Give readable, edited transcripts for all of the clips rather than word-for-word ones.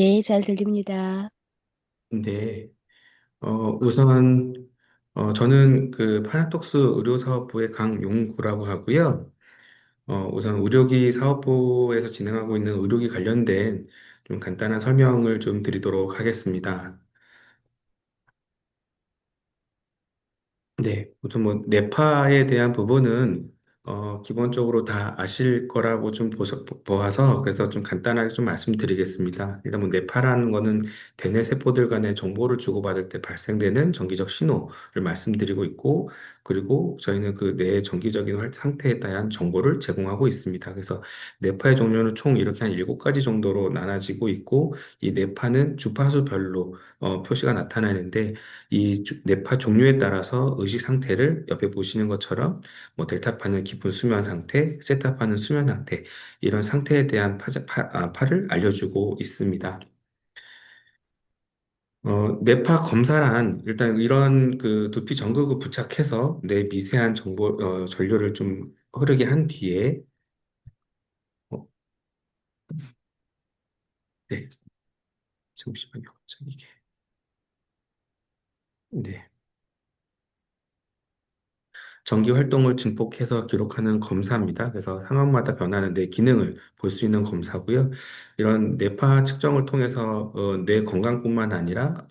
네, 잘 들립니다. 네, 우선, 저는 그 파나톡스 의료사업부의 강용구라고 하고요. 우선 의료기 사업부에서 진행하고 있는 의료기 관련된 좀 간단한 설명을 좀 드리도록 하겠습니다. 네, 우선 뭐 뇌파에 대한 부분은 기본적으로 다 아실 거라고 좀 보아서 그래서 좀 간단하게 좀 말씀드리겠습니다. 일단 뭐 뇌파라는 거는 대뇌 세포들 간의 정보를 주고받을 때 발생되는 정기적 신호를 말씀드리고 있고, 그리고 저희는 그 뇌의 정기적인 상태에 대한 정보를 제공하고 있습니다. 그래서 뇌파의 종류는 총 이렇게 한 7가지 정도로 나눠지고 있고, 이 뇌파는 주파수별로 표시가 나타나는데 뇌파 종류에 따라서 의식 상태를 옆에 보시는 것처럼 뭐 델타파는 깊은 수면 상태, 세타파는 수면 상태 이런 상태에 대한 파를 알려주고 있습니다. 뇌파 검사란 일단 이런 그 두피 전극을 부착해서 뇌 미세한 전류를 좀 흐르게 한 뒤에 어, 네, 잠시만요. 이게 네. 정기 활동을 증폭해서 기록하는 검사입니다. 그래서 상황마다 변하는 뇌 기능을 볼 수 있는 검사고요. 이런 뇌파 측정을 통해서 뇌 건강뿐만 아니라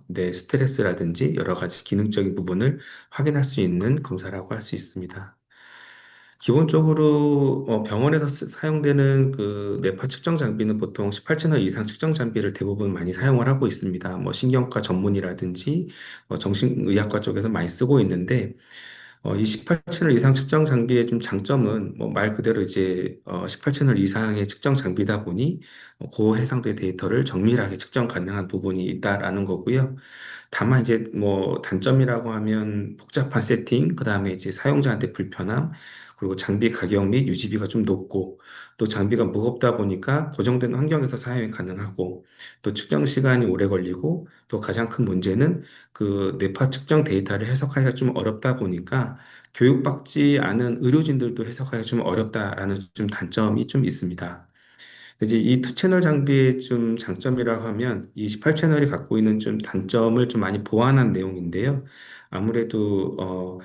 뇌 스트레스라든지 여러 가지 기능적인 부분을 확인할 수 있는 검사라고 할 수 있습니다. 기본적으로 병원에서 사용되는 그 뇌파 측정 장비는 보통 18채널 이상 측정 장비를 대부분 많이 사용을 하고 있습니다. 뭐 신경과 전문이라든지 정신의학과 쪽에서 많이 쓰고 있는데 이 18채널 이상 측정 장비의 좀 장점은 뭐 말 그대로 이제 18채널 이상의 측정 장비다 보니 고해상도의 데이터를 정밀하게 측정 가능한 부분이 있다라는 거고요. 다만 이제 뭐 단점이라고 하면 복잡한 세팅, 그다음에 이제 사용자한테 불편함, 그리고 장비 가격 및 유지비가 좀 높고 또 장비가 무겁다 보니까 고정된 환경에서 사용이 가능하고 또 측정 시간이 오래 걸리고 또 가장 큰 문제는 그 뇌파 측정 데이터를 해석하기가 좀 어렵다 보니까 교육받지 않은 의료진들도 해석하기가 좀 어렵다라는 좀 단점이 좀 있습니다. 이제 이 투 채널 장비의 좀 장점이라고 하면 이 18채널이 갖고 있는 좀 단점을 좀 많이 보완한 내용인데요. 아무래도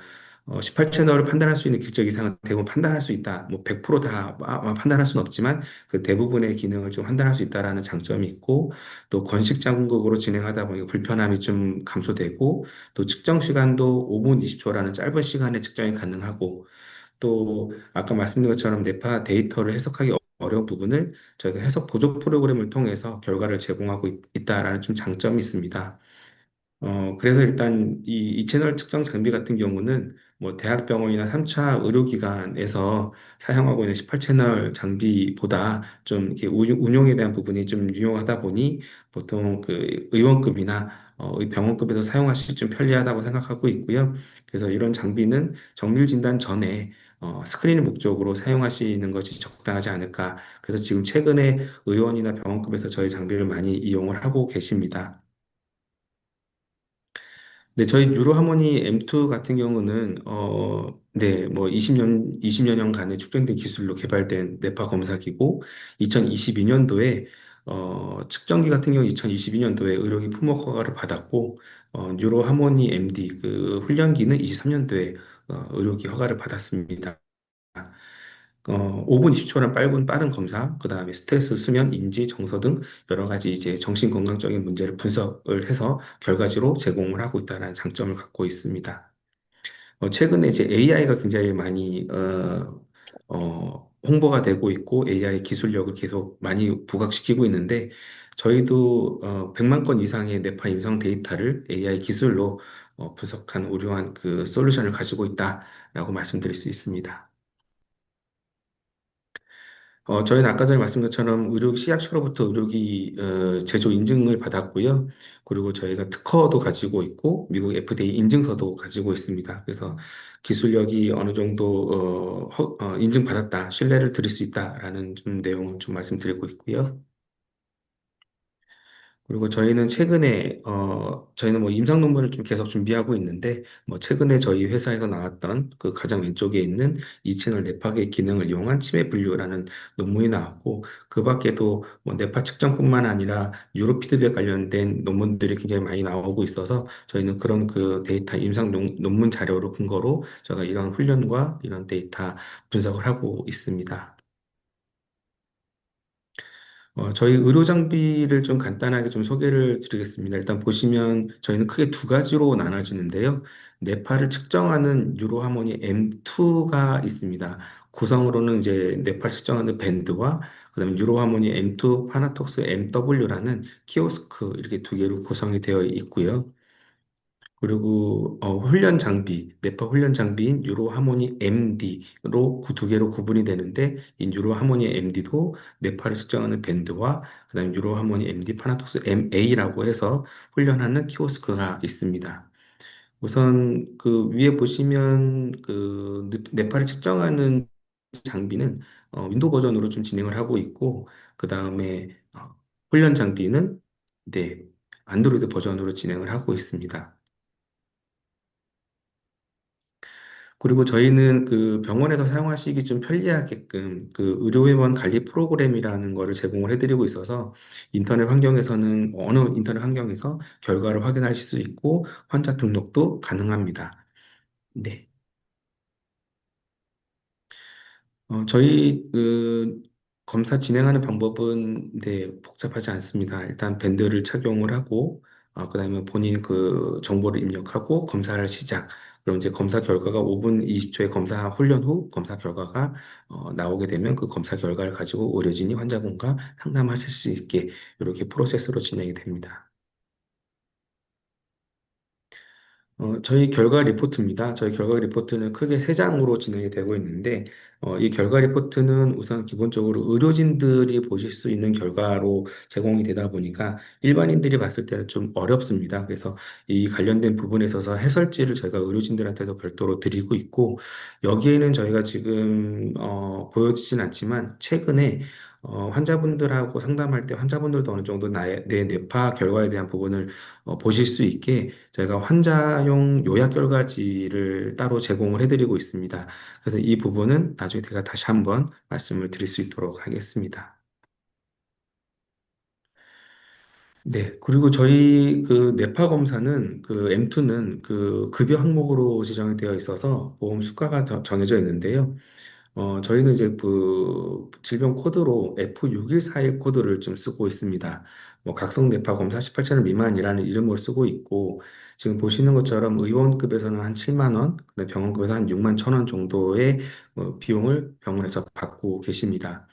18채널을 판단할 수 있는 기적 이상은 대부분 판단할 수 있다. 뭐 100%다 판단할 수는 없지만 그 대부분의 기능을 좀 판단할 수 있다라는 장점이 있고 또 건식 장극으로 진행하다 보니까 불편함이 좀 감소되고 또 측정 시간도 5분 20초라는 짧은 시간에 측정이 가능하고 또 아까 말씀드린 것처럼 뇌파 데이터를 해석하기 어려운 부분을 저희가 해석 보조 프로그램을 통해서 결과를 제공하고 있다라는 좀 장점이 있습니다. 그래서 일단 이 채널 측정 장비 같은 경우는 뭐 대학병원이나 3차 의료기관에서 사용하고 있는 18채널 장비보다 좀 이렇게 운용에 대한 부분이 좀 유용하다 보니 보통 그 의원급이나 병원급에서 사용하시기 좀 편리하다고 생각하고 있고요. 그래서 이런 장비는 정밀 진단 전에 스크리닝 목적으로 사용하시는 것이 적당하지 않을까. 그래서 지금 최근에 의원이나 병원급에서 저희 장비를 많이 이용을 하고 계십니다. 네, 저희 뉴로하모니 M2 같은 경우는, 네, 뭐 20여 년간의 축적된 기술로 개발된 뇌파 검사기고, 2022년도에, 측정기 같은 경우 2022년도에 의료기 품목 허가를 받았고, 뉴로하모니 MD, 그 훈련기는 23년도에 의료기 허가를 받았습니다. 5분 20초란 빠른 검사, 그 다음에 스트레스, 수면, 인지, 정서 등 여러 가지 이제 정신 건강적인 문제를 분석을 해서 결과지로 제공을 하고 있다는 장점을 갖고 있습니다. 최근에 이제 AI가 굉장히 많이 홍보가 되고 있고 AI 기술력을 계속 많이 부각시키고 있는데 저희도 100만 건 이상의 뇌파 임상 데이터를 AI 기술로 분석한 우려한 그 솔루션을 가지고 있다라고 말씀드릴 수 있습니다. 저희는 아까 전에 말씀드린 것처럼 시약처로부터 의료기 제조 인증을 받았고요. 그리고 저희가 특허도 가지고 있고 미국 FDA 인증서도 가지고 있습니다. 그래서 기술력이 어느 정도 인증받았다, 신뢰를 드릴 수 있다라는 좀 내용을 좀 말씀드리고 있고요. 그리고 저희는 최근에 저희는 뭐 임상 논문을 좀 계속 준비하고 있는데 뭐 최근에 저희 회사에서 나왔던 그 가장 왼쪽에 있는 이 채널 뇌파계 기능을 이용한 치매 분류라는 논문이 나왔고 그 밖에도 뭐 뇌파 측정뿐만 아니라 뉴로 피드백 관련된 논문들이 굉장히 많이 나오고 있어서 저희는 그런 그 데이터 임상 논문 자료를 근거로 제가 이런 훈련과 이런 데이터 분석을 하고 있습니다. 저희 의료 장비를 좀 간단하게 좀 소개를 드리겠습니다. 일단 보시면 저희는 크게 두 가지로 나눠지는데요. 뇌파를 측정하는 뉴로하모니 M2가 있습니다. 구성으로는 이제 뇌파를 측정하는 밴드와 그다음에 뉴로하모니 M2 파나톡스 MW라는 키오스크 이렇게 두 개로 구성이 되어 있고요. 그리고 훈련 장비, 뇌파 훈련 장비인 유로 하모니 MD로 두 개로 구분이 되는데 이 유로 하모니 MD도 뇌파를 측정하는 밴드와 그다음에 유로 하모니 MD 파나톡스 MA라고 해서 훈련하는 키오스크가 있습니다. 우선 그 위에 보시면 그 뇌파를 측정하는 장비는 윈도우 버전으로 좀 진행을 하고 있고 그다음에 훈련 장비는 네, 안드로이드 버전으로 진행을 하고 있습니다. 그리고 저희는 그 병원에서 사용하시기 좀 편리하게끔 그 의료회원 관리 프로그램이라는 거를 제공을 해드리고 있어서 인터넷 환경에서는 어느 인터넷 환경에서 결과를 확인하실 수 있고 환자 등록도 가능합니다. 네. 저희 그 검사 진행하는 방법은 네, 복잡하지 않습니다. 일단 밴드를 착용을 하고 그다음에 본인 그 정보를 입력하고 검사를 시작. 그럼 이제 검사 결과가 5분 20초의 검사 훈련 후 검사 결과가 나오게 되면 그 검사 결과를 가지고 의료진이 환자분과 상담하실 수 있게 이렇게 프로세스로 진행이 됩니다. 저희 결과 리포트입니다. 저희 결과 리포트는 크게 세 장으로 진행이 되고 있는데, 이 결과 리포트는 우선 기본적으로 의료진들이 보실 수 있는 결과로 제공이 되다 보니까 일반인들이 봤을 때는 좀 어렵습니다. 그래서 이 관련된 부분에 있어서 해설지를 저희가 의료진들한테도 별도로 드리고 있고, 여기에는 저희가 지금, 보여지진 않지만, 최근에 환자분들하고 상담할 때 환자분들도 어느 정도 내 뇌파 결과에 대한 부분을 보실 수 있게 저희가 환자용 요약 결과지를 따로 제공을 해드리고 있습니다. 그래서 이 부분은 나중에 제가 다시 한번 말씀을 드릴 수 있도록 하겠습니다. 네, 그리고 저희 그 뇌파 검사는 그 M2는 그 급여 항목으로 지정이 되어 있어서 보험 수가가 정해져 있는데요. 저희는 이제 그 질병 코드로 F6141 코드를 좀 쓰고 있습니다. 뭐 각성 뇌파 검사 18,000원 미만이라는 이름을 쓰고 있고 지금 보시는 것처럼 의원급에서는 한 7만 원, 그다음에 병원급에서 한 6만 1천 원 정도의 비용을 병원에서 받고 계십니다.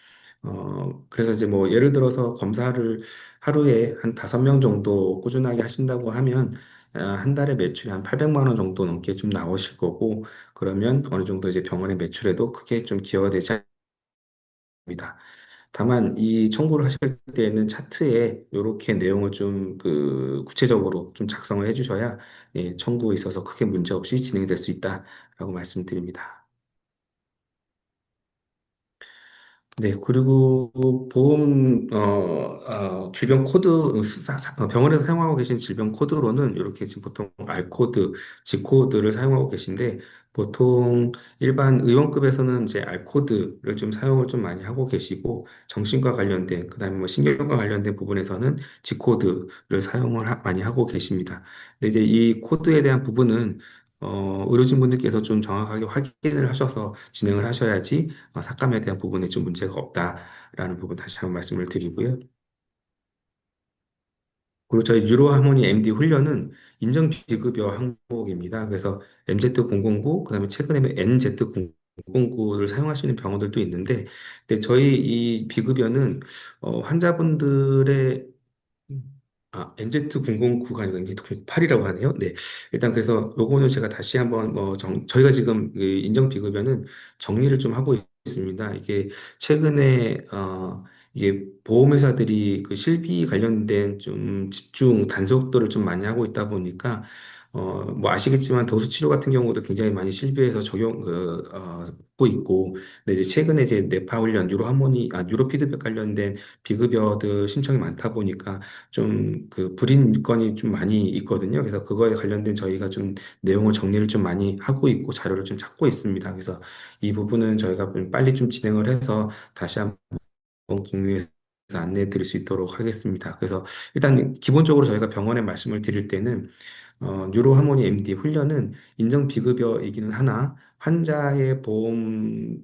그래서 이제 뭐 예를 들어서 검사를 하루에 한 5명 정도 꾸준하게 하신다고 하면 한 달에 매출이 한 800만 원 정도 넘게 좀 나오실 거고 그러면 어느 정도 이제 병원의 매출에도 크게 좀 기여가 되지 않습니다. 다만 이 청구를 하실 때에는 차트에 이렇게 내용을 좀 그 구체적으로 좀 작성을 해주셔야 예, 청구에 있어서 크게 문제 없이 진행이 될 수 있다라고 말씀드립니다. 네, 그리고 보험, 질병 코드, 병원에서 사용하고 계신 질병 코드로는 이렇게 지금 보통 R코드, G코드를 사용하고 계신데, 보통 일반 의원급에서는 이제 R코드를 좀 사용을 좀 많이 하고 계시고, 정신과 관련된, 그 다음에 뭐 신경과 관련된 부분에서는 G코드를 사용을 많이 하고 계십니다. 근데 이제 이 코드에 대한 부분은 의료진분들께서 좀 정확하게 확인을 하셔서 진행을 하셔야지 삭감에 대한 부분에 좀 문제가 없다라는 부분 다시 한번 말씀을 드리고요. 그리고 저희 유로 하모니 MD 훈련은 인정 비급여 항목입니다. 그래서 MZ009, 그다음에 최근에는 NZ009를 사용하시는 병원들도 있는데, 근데 저희 이 비급여는 환자분들의 NZ009가 아니라 NZ008이라고 하네요. 네. 일단 그래서 요거는 제가 다시 한번 저희가 지금 그 인정 비급여는 정리를 좀 하고 있습니다. 이게 최근에 이게 보험회사들이 그 실비 관련된 좀 집중 단속도를 좀 많이 하고 있다 보니까 뭐 아시겠지만 도수 치료 같은 경우도 굉장히 많이 실비해서 받고 있고, 근데 이제 최근에 이제 뇌파 훈련, 뉴로 피드백 관련된 비급여들 신청이 많다 보니까 좀 그 불인 건이 좀 많이 있거든요. 그래서 그거에 관련된 저희가 좀 내용을 정리를 좀 많이 하고 있고 자료를 좀 찾고 있습니다. 그래서 이 부분은 저희가 좀 빨리 좀 진행을 해서 다시 한번 공유해서 안내해 드릴 수 있도록 하겠습니다. 그래서 일단 기본적으로 저희가 병원에 말씀을 드릴 때는 뉴로 하모니 MD 훈련은 인정 비급여이기는 하나 환자의 보험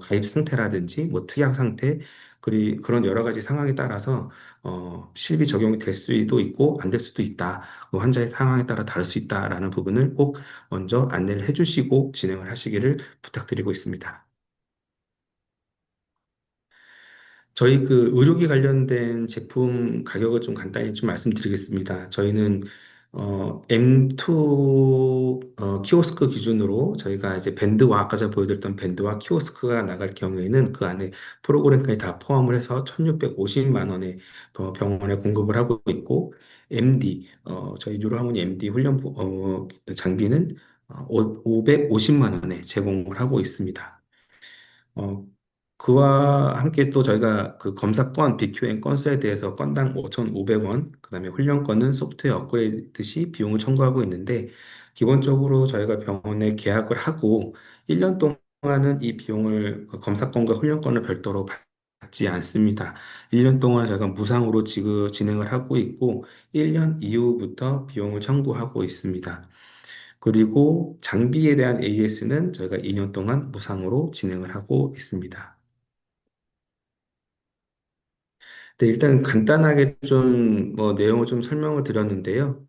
가입 상태라든지 뭐 특약 상태 그리 그런 여러 가지 상황에 따라서 실비 적용이 될 수도 있고 안 될 수도 있다. 그 환자의 상황에 따라 다를 수 있다라는 부분을 꼭 먼저 안내를 해주시고 진행을 하시기를 부탁드리고 있습니다. 저희 그 의료기 관련된 제품 가격을 좀 간단히 좀 말씀드리겠습니다. 저희는 M2 키오스크 기준으로 저희가 이제 밴드와 아까 제가 보여드렸던 밴드와 키오스크가 나갈 경우에는 그 안에 프로그램까지 다 포함을 해서 1,650만 원에 병원에 공급을 하고 있고 MD 저희 뉴로하모니 MD 훈련 장비는 550만 원에 제공을 하고 있습니다. 어, 그와 함께 또 저희가 그 검사건, BQM 건수에 대해서 건당 5,500원, 그다음에 훈련권은 소프트웨어 업그레이드 시 비용을 청구하고 있는데, 기본적으로 저희가 병원에 계약을 하고 1년 동안은 이 비용을 그 검사건과 훈련권을 별도로 받지 않습니다. 1년 동안 저희가 무상으로 진행을 하고 있고, 1년 이후부터 비용을 청구하고 있습니다. 그리고 장비에 대한 AS는 저희가 2년 동안 무상으로 진행을 하고 있습니다. 네, 일단 간단하게 좀 뭐 내용을 좀 설명을 드렸는데요.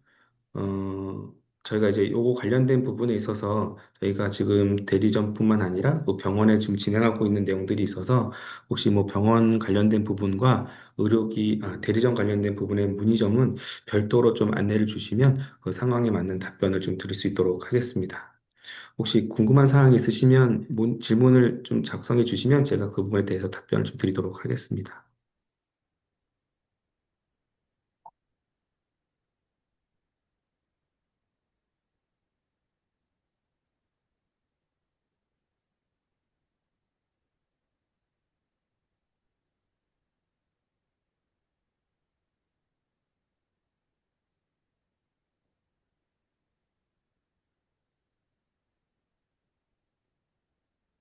저희가 이제 요거 관련된 부분에 있어서 저희가 지금 대리점뿐만 아니라 또 병원에 지금 진행하고 있는 내용들이 있어서 혹시 뭐 병원 관련된 부분과 대리점 관련된 부분의 문의점은 별도로 좀 안내를 주시면 그 상황에 맞는 답변을 좀 드릴 수 있도록 하겠습니다. 혹시 궁금한 사항이 있으시면 질문을 좀 작성해 주시면 제가 그 부분에 대해서 답변을 좀 드리도록 하겠습니다.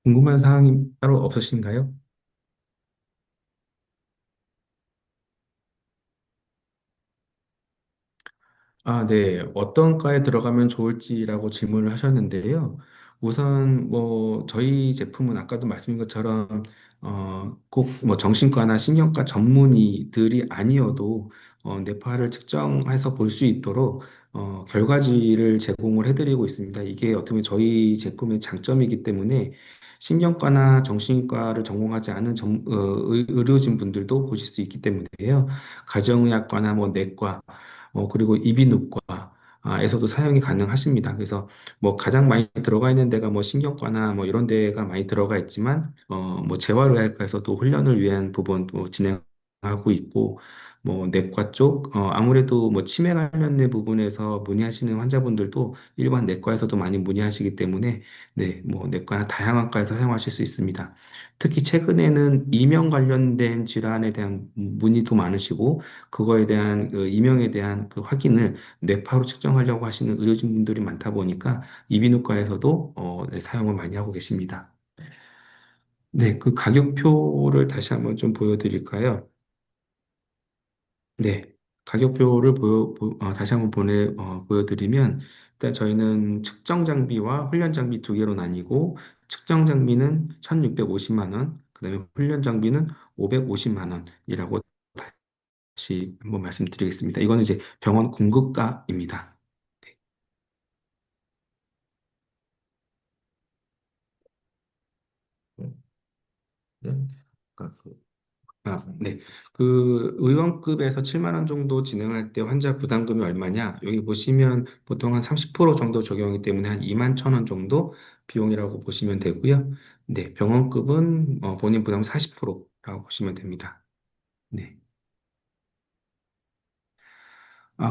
궁금한 사항이 따로 없으신가요? 아, 네. 어떤 과에 들어가면 좋을지라고 질문을 하셨는데요. 우선 뭐 저희 제품은 아까도 말씀드린 것처럼 꼭 뭐 정신과나 신경과 전문의들이 아니어도 뇌파를 측정해서 볼 수 있도록 결과지를 제공을 해드리고 있습니다. 이게 어떻게 보면 저희 제품의 장점이기 때문에 신경과나 정신과를 전공하지 않은 의료진 분들도 보실 수 있기 때문에요. 가정의학과나 뭐 내과 그리고 이비인후과에서도 사용이 가능하십니다. 그래서 뭐 가장 많이 들어가 있는 데가 뭐 신경과나 뭐 이런 데가 많이 들어가 있지만, 뭐 재활의학과에서도 훈련을 위한 부분 또 진행하고 있고, 뭐 내과 쪽, 아무래도 뭐 치매 관련된 부분에서 문의하시는 환자분들도 일반 내과에서도 많이 문의하시기 때문에, 네, 뭐 내과나 다양한 과에서 사용하실 수 있습니다. 특히 최근에는 이명 관련된 질환에 대한 문의도 많으시고, 그거에 대한 그 이명에 대한 그 확인을 뇌파로 측정하려고 하시는 의료진분들이 많다 보니까 이비인후과에서도 네, 사용을 많이 하고 계십니다. 네, 그 가격표를 다시 한번 좀 보여드릴까요? 네, 가격표를 다시 한번 보여드리면 일단 저희는 측정 장비와 훈련 장비 두 개로 나뉘고 측정 장비는 1,650만 원, 그다음에 훈련 장비는 550만 원이라고 다시 한번 말씀드리겠습니다. 이거는 이제 병원 공급가입니다. 네. 네. 그러니까 네. 그 의원급에서 7만 원 정도 진행할 때 환자 부담금이 얼마냐? 여기 보시면 보통 한 30% 정도 적용이기 때문에 한 2만 1천 원 정도 비용이라고 보시면 되고요. 네. 병원급은 본인 부담 40%라고 보시면 됩니다. 네.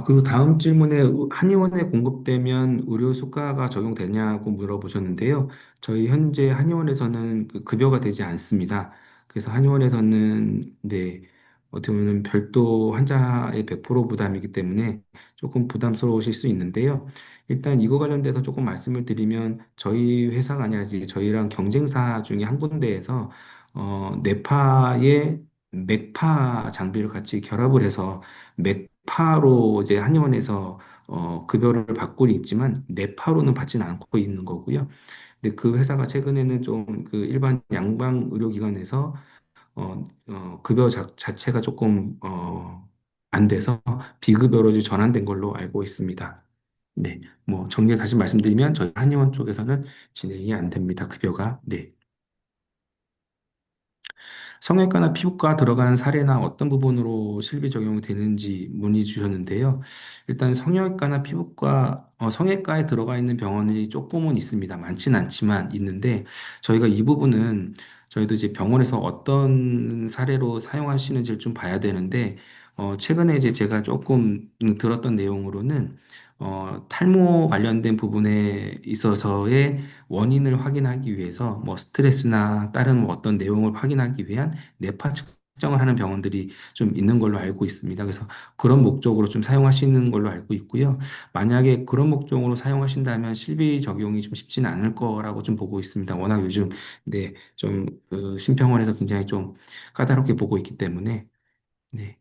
그리고 다음 질문에 한의원에 공급되면 의료 수가가 적용되냐고 물어보셨는데요. 저희 현재 한의원에서는 그 급여가 되지 않습니다. 그래서 한의원에서는 네, 어떻게 보면 별도 환자의 100% 부담이기 때문에 조금 부담스러우실 수 있는데요. 일단 이거 관련돼서 조금 말씀을 드리면 저희 회사가 아니라 이제 저희랑 경쟁사 중에 한 군데에서 뇌파의 맥파 장비를 같이 결합을 해서 맥파로 이제 한의원에서 급여를 받고는 있지만 뇌파로는 받지는 않고 있는 거고요. 근데 그 회사가 최근에는 좀 그 일반 양방 의료기관에서 급여 자체가 조금 안 돼서 비급여로 이제 전환된 걸로 알고 있습니다. 네, 뭐 정리해 다시 말씀드리면 저희 한의원 쪽에서는 진행이 안 됩니다. 급여가. 네. 성형외과나 피부과 들어간 사례나 어떤 부분으로 실비 적용이 되는지 문의 주셨는데요. 일단 성형외과나 피부과, 성형외과에 들어가 있는 병원이 조금은 있습니다. 많지는 않지만 있는데 저희가 이 부분은 저희도 이제 병원에서 어떤 사례로 사용하시는지를 좀 봐야 되는데 최근에 이제 제가 조금 들었던 내용으로는 탈모 관련된 부분에 있어서의 원인을 확인하기 위해서 뭐 스트레스나 다른 뭐 어떤 내용을 확인하기 위한 뇌파 측정을 하는 병원들이 좀 있는 걸로 알고 있습니다. 그래서 그런 목적으로 좀 사용하시는 걸로 알고 있고요. 만약에 그런 목적으로 사용하신다면 실비 적용이 좀 쉽지는 않을 거라고 좀 보고 있습니다. 워낙 요즘 네, 좀그 심평원에서 굉장히 좀 까다롭게 보고 있기 때문에 네.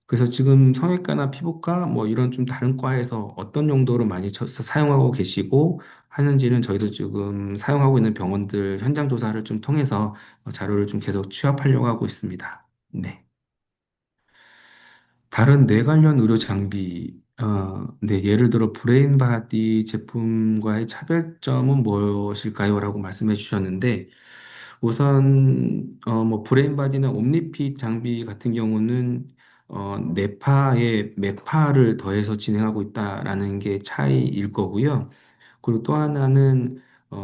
그래서 지금 성형외과나 피부과 뭐 이런 좀 다른 과에서 어떤 용도로 많이 사용하고 계시고 하는지는 저희도 지금 사용하고 있는 병원들 현장 조사를 좀 통해서 자료를 좀 계속 취합하려고 하고 있습니다. 네. 다른 뇌 관련 의료 장비, 네, 예를 들어 브레인바디 제품과의 차별점은 무엇일까요? 라고 말씀해 주셨는데, 우선, 뭐, 브레인바디나 옴니핏 장비 같은 경우는, 뇌파에 맥파를 더해서 진행하고 있다라는 게 차이일 거고요. 그리고 또 하나는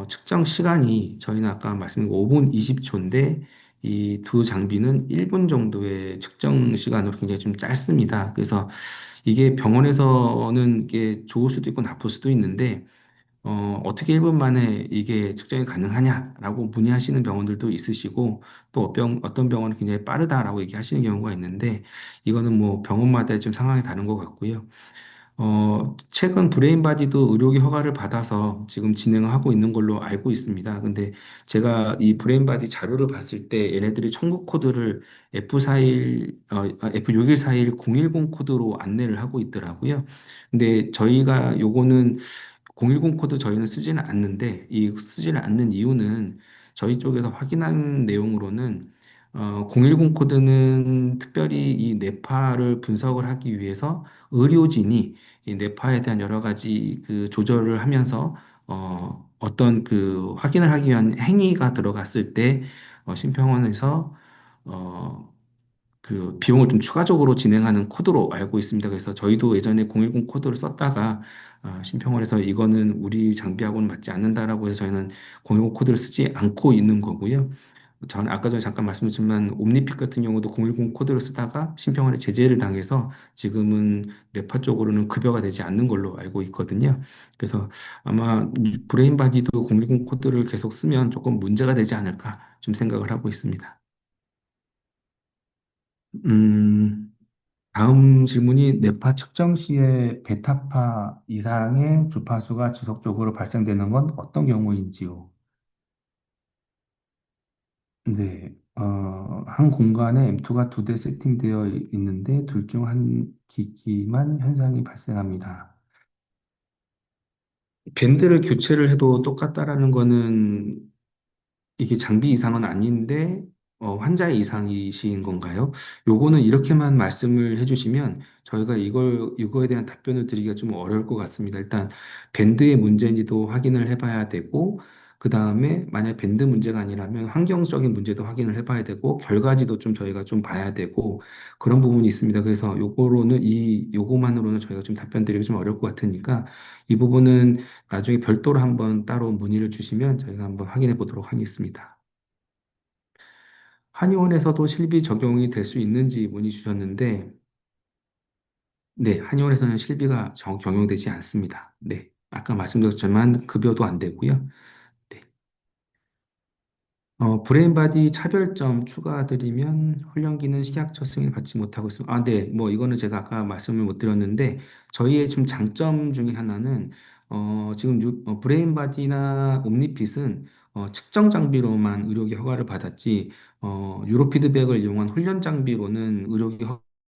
측정 시간이 저희는 아까 말씀드린 5분 20초인데 이 두 장비는 1분 정도의 측정 시간으로 굉장히 좀 짧습니다. 그래서 이게 병원에서는 이게 좋을 수도 있고 나쁠 수도 있는데 어떻게 1분 만에 이게 측정이 가능하냐라고 문의하시는 병원들도 있으시고 또 어떤 병원은 굉장히 빠르다라고 얘기하시는 경우가 있는데 이거는 뭐 병원마다 좀 상황이 다른 것 같고요. 최근 브레인바디도 의료기 허가를 받아서 지금 진행을 하고 있는 걸로 알고 있습니다. 근데 제가 이 브레인바디 자료를 봤을 때 얘네들이 청구 코드를 F6141 010 코드로 안내를 하고 있더라고요. 근데 저희가 요거는 010 코드 저희는 쓰지는 않는데 이 쓰지는 않는 이유는 저희 쪽에서 확인한 내용으로는 010 코드는 특별히 이 뇌파를 분석을 하기 위해서 의료진이 이 뇌파에 대한 여러 가지 그 조절을 하면서 어떤 그 확인을 하기 위한 행위가 들어갔을 때 심평원에서 어, 그 비용을 좀 추가적으로 진행하는 코드로 알고 있습니다. 그래서 저희도 예전에 010 코드를 썼다가 심평원에서 이거는 우리 장비하고는 맞지 않는다라고 해서 저희는 010 코드를 쓰지 않고 있는 거고요. 저는 아까 전에 잠깐 말씀드렸지만 옴니핏 같은 경우도 010 코드를 쓰다가 심평원에 제재를 당해서 지금은 뇌파 쪽으로는 급여가 되지 않는 걸로 알고 있거든요. 그래서 아마 브레인바디도 010 코드를 계속 쓰면 조금 문제가 되지 않을까 좀 생각을 하고 있습니다. 음, 다음 질문이 뇌파 측정 시에 베타파 이상의 주파수가 지속적으로 발생되는 건 어떤 경우인지요? 네, 한 공간에 M2가 두 대 세팅되어 있는데 둘 중 한 기기만 현상이 발생합니다. 밴드를 교체를 해도 똑같다라는 거는 이게 장비 이상은 아닌데 환자의 이상이신 건가요? 요거는 이렇게만 말씀을 해주시면 저희가 이거에 대한 답변을 드리기가 좀 어려울 것 같습니다. 일단 밴드의 문제인지도 확인을 해봐야 되고 그 다음에 만약 밴드 문제가 아니라면 환경적인 문제도 확인을 해봐야 되고 결과지도 좀 저희가 좀 봐야 되고 그런 부분이 있습니다. 그래서 요거만으로는 저희가 좀 답변 드리기 좀 어려울 것 같으니까 이 부분은 나중에 별도로 한번 따로 문의를 주시면 저희가 한번 확인해 보도록 하겠습니다. 한의원에서도 실비 적용이 될 수 있는지 문의 주셨는데, 네, 한의원에서는 실비가 경영되지 않습니다. 네, 아까 말씀드렸지만 급여도 안 되고요. 네. 브레인바디 차별점 추가드리면 훈련기는 식약처 승인을 받지 못하고 있습니다. 아, 네. 뭐 이거는 제가 아까 말씀을 못 드렸는데 저희의 좀 장점 중에 하나는 지금 브레인바디나 옴니핏은 측정 장비로만 의료기 허가를 받았지 유로 피드백을 이용한 훈련 장비로는 의료기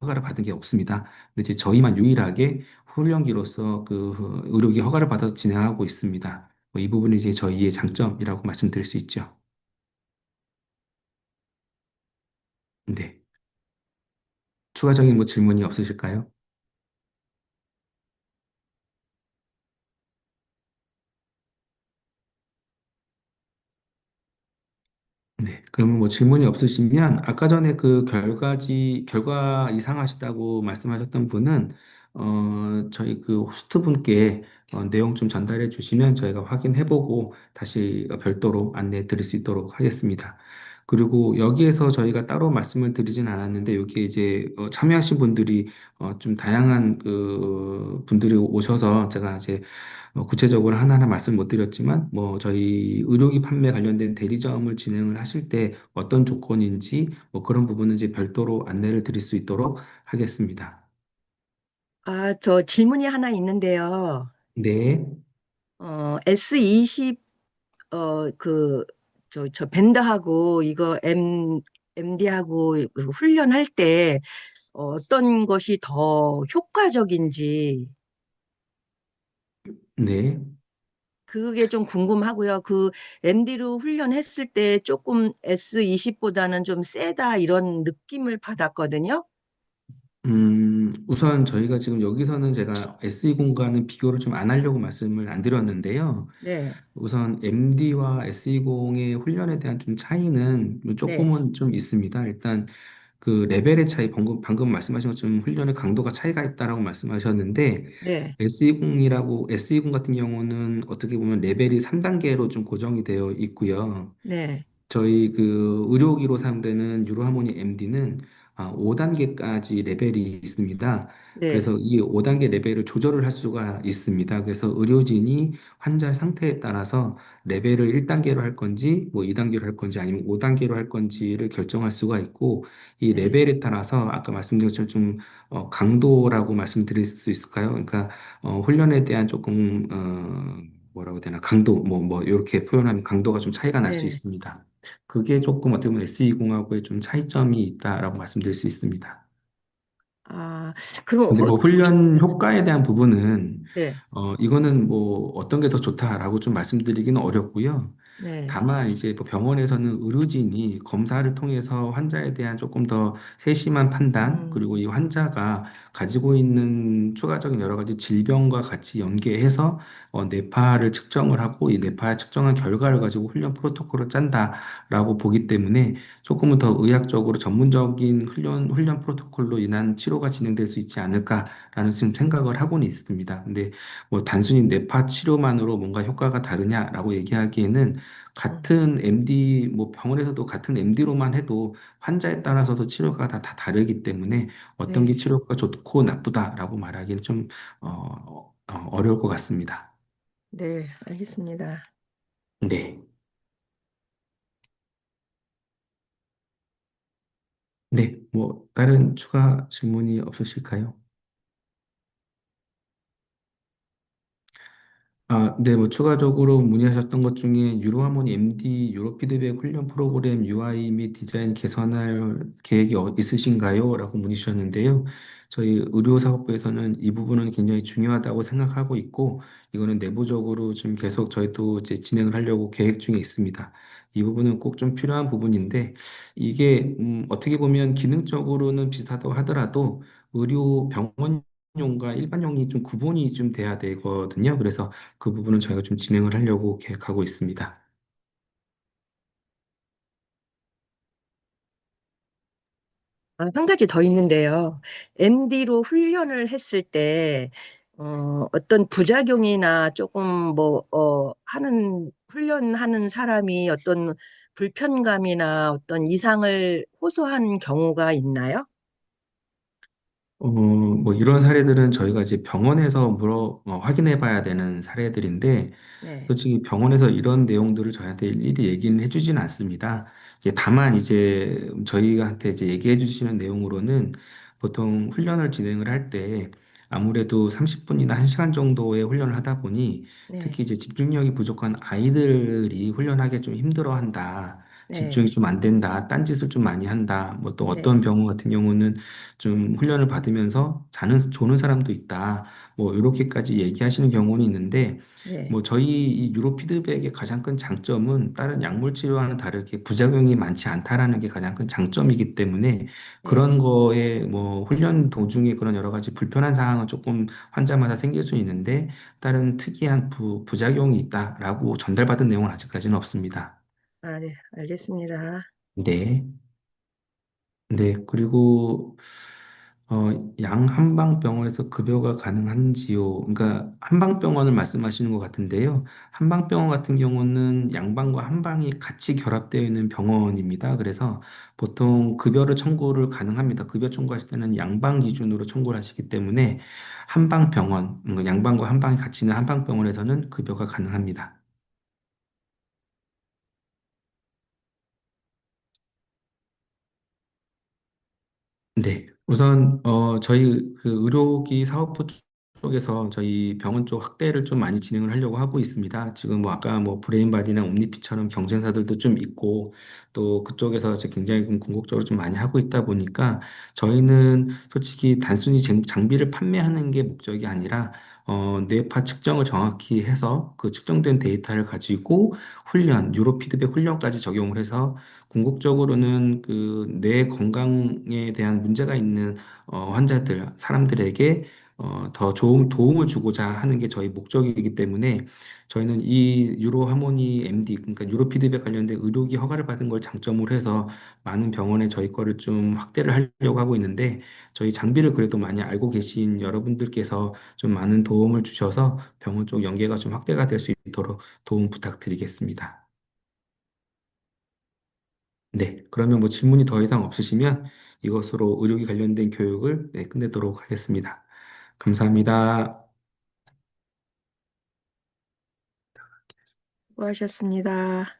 허가를 받은 게 없습니다. 근데 이제 저희만 유일하게 훈련기로서 그 의료기 허가를 받아서 진행하고 있습니다. 이 부분이 이제 저희의 장점이라고 말씀드릴 수 있죠. 네. 추가적인 뭐 질문이 없으실까요? 네. 그러면 뭐 질문이 없으시면 아까 전에 그 결과 이상하시다고 말씀하셨던 분은 저희 그 호스트 분께 내용 좀 전달해 주시면 저희가 확인해 보고 다시 별도로 안내해 드릴 수 있도록 하겠습니다. 그리고 여기에서 저희가 따로 말씀을 드리진 않았는데 여기에 이제 참여하신 분들이 좀 다양한 그 분들이 오셔서 제가 이제 구체적으로 하나하나 말씀 못 드렸지만, 뭐, 저희 의료기 판매 관련된 대리점을 진행을 하실 때 어떤 조건인지, 뭐 그런 부분은 이제 별도로 안내를 드릴 수 있도록 하겠습니다. 아, 저 질문이 하나 있는데요. 네, S20, 저 밴드하고 이거 MD하고 훈련할 때 어떤 것이 더 효과적인지 네. 그게 좀 궁금하고요. 그 MD로 훈련했을 때 조금 S20보다는 좀 세다 이런 느낌을 받았거든요. 우선 저희가 지금 여기서는 제가 SE 공과는 비교를 좀 안 하려고 말씀을 안 드렸는데요. 네, 우선 MD와 SE0의 훈련에 대한 좀 차이는 네, 조금은 좀 있습니다. 일단 그 레벨의 차이, 방금 말씀하신 것처럼 훈련의 강도가 차이가 있다라고 말씀하셨는데, 네, SE0 같은 경우는 어떻게 보면 레벨이 3단계로 좀 고정이 되어 있고요. 네, 저희 그 의료기로 사용되는 유로하모니 MD는 5단계까지 레벨이 있습니다. 네, 그래서 이 5단계 레벨을 조절을 할 수가 있습니다. 그래서 의료진이 환자 상태에 따라서 레벨을 1단계로 할 건지, 뭐 2단계로 할 건지, 아니면 5단계로 할 건지를 결정할 수가 있고, 이 네, 레벨에 따라서 아까 말씀드린 것처럼 좀 강도라고 말씀드릴 수 있을까요? 그러니까 훈련에 대한 조금 뭐라고 해야 되나 강도 뭐 이렇게 표현하면 강도가 좀 차이가 날 네, 수 네. 있습니다. 그게 조금 어떻게 보면 SE 공하고의 좀 차이점이 있다라고 말씀드릴 수 있습니다. 아, 그럼 근데 뭐 훈련 효과에 대한 부분은 네, 이거는 뭐 어떤 게 더 좋다라고 좀 말씀드리기는 어렵고요. 네, 다만 이제 뭐 병원에서는 의료진이 검사를 통해서 환자에 대한 조금 더 세심한 판단, 음, 그리고 이 환자가 가지고 있는 추가적인 여러 가지 질병과 같이 연계해서 뇌파를 측정을 하고 이 뇌파 측정한 결과를 가지고 훈련 프로토콜을 짠다라고 보기 때문에 조금은 더 의학적으로 전문적인 훈련 프로토콜로 인한 치료가 진행될 수 있지 않을까라는 지금 생각을 하고는 있습니다. 근데 뭐 단순히 뇌파 치료만으로 뭔가 효과가 다르냐라고 얘기하기에는 음, 같은 MD, 뭐 병원에서도 같은 MD로만 해도 환자에 따라서도 치료가 다 다르기 때문에 어떤 게 네, 치료가 좋고 나쁘다라고 말하기는 좀 어려울 것 같습니다. 네, 알겠습니다. 네. 네. 뭐 다른 추가 질문이 없으실까요? 네, 뭐 추가적으로 문의하셨던 것 중에 유로하모니 MD 유로 피드백 훈련 프로그램 UI 및 디자인 개선할 계획이 있으신가요? 라고 문의 주셨는데요. 저희 의료사업부에서는 이 부분은 굉장히 중요하다고 생각하고 있고, 이거는 내부적으로 지금 계속 저희도 이제 진행을 하려고 계획 중에 있습니다. 이 부분은 꼭 좀 필요한 부분인데, 이게 어떻게 보면 기능적으로는 비슷하다고 하더라도 의료 병원용과 일반용이 좀 구분이 좀 돼야 되거든요. 그래서 그 부분은 저희가 좀 진행을 하려고 계획하고 있습니다. 아, 한 가지 더 있는데요. MD로 훈련을 했을 때, 어떤 부작용이나 조금 훈련하는 사람이 어떤 불편감이나 어떤 이상을 호소하는 경우가 있나요? 뭐 이런 사례들은 저희가 이제 병원에서 확인해 봐야 되는 사례들인데, 네, 솔직히 병원에서 이런 내용들을 저희한테 일일이 얘기는 해주지는 않습니다. 이제 다만 이제 저희한테 이제 얘기해 주시는 내용으로는 보통 훈련을 진행을 할 때 아무래도 30분이나 1시간 정도의 훈련을 하다 보니 네, 특히 이제 집중력이 부족한 아이들이 훈련하기 좀 힘들어 한다. 집중이 네, 좀 안 된다. 딴짓을 좀 많이 한다. 뭐 또 어떤 네, 병원 같은 경우는 좀 훈련을 받으면서 조는 사람도 있다. 뭐 이렇게까지 얘기하시는 경우는 있는데 네, 뭐 저희 이 뉴로 피드백의 가장 큰 장점은 다른 약물 치료와는 다르게 부작용이 많지 않다라는 게 가장 큰 장점이기 때문에 그런 네, 거에 뭐 훈련 도중에 그런 여러 가지 불편한 사항은 조금 환자마다 생길 수 있는데 다른 특이한 부작용이 있다라고 전달받은 내용은 아직까지는 없습니다. 아, 네, 알겠습니다. 네. 네. 그리고 양한방병원에서 급여가 가능한지요? 그러니까 한방병원을 말씀하시는 것 같은데요. 한방병원 같은 경우는 양방과 한방이 같이 결합되어 있는 병원입니다. 그래서 보통 급여를 청구를 가능합니다. 급여 청구하실 때는 양방 기준으로 청구를 하시기 때문에 한방병원, 양방과 한방이 같이 있는 한방병원에서는 급여가 가능합니다. 네, 우선 저희 그 의료기 사업부 쪽에서 저희 병원 쪽 확대를 좀 많이 진행을 하려고 하고 있습니다. 지금 뭐 아까 뭐 브레인바디나 옴니피처럼 경쟁사들도 좀 있고 또 그쪽에서 이제 굉장히 좀 궁극적으로 좀 많이 하고 있다 보니까 저희는 솔직히 단순히 장비를 판매하는 게 목적이 아니라 뇌파 측정을 정확히 해서 그 측정된 데이터를 가지고 뉴로 피드백 훈련까지 적용을 해서 궁극적으로는 그 뇌 건강에 대한 문제가 있는 사람들에게 더 좋은 도움을 주고자 하는 게 저희 목적이기 때문에 저희는 이 유로 하모니 MD, 그러니까 유로 피드백 관련된 의료기 허가를 받은 걸 장점으로 해서 많은 병원에 저희 거를 좀 확대를 하려고 하고 있는데 저희 장비를 그래도 많이 알고 계신 여러분들께서 좀 많은 도움을 주셔서 병원 쪽 연계가 좀 확대가 될 수 있도록 도움 부탁드리겠습니다. 네, 그러면 뭐 질문이 더 이상 없으시면 이것으로 의료기 관련된 교육을 네, 끝내도록 하겠습니다. 감사합니다. 수고하셨습니다.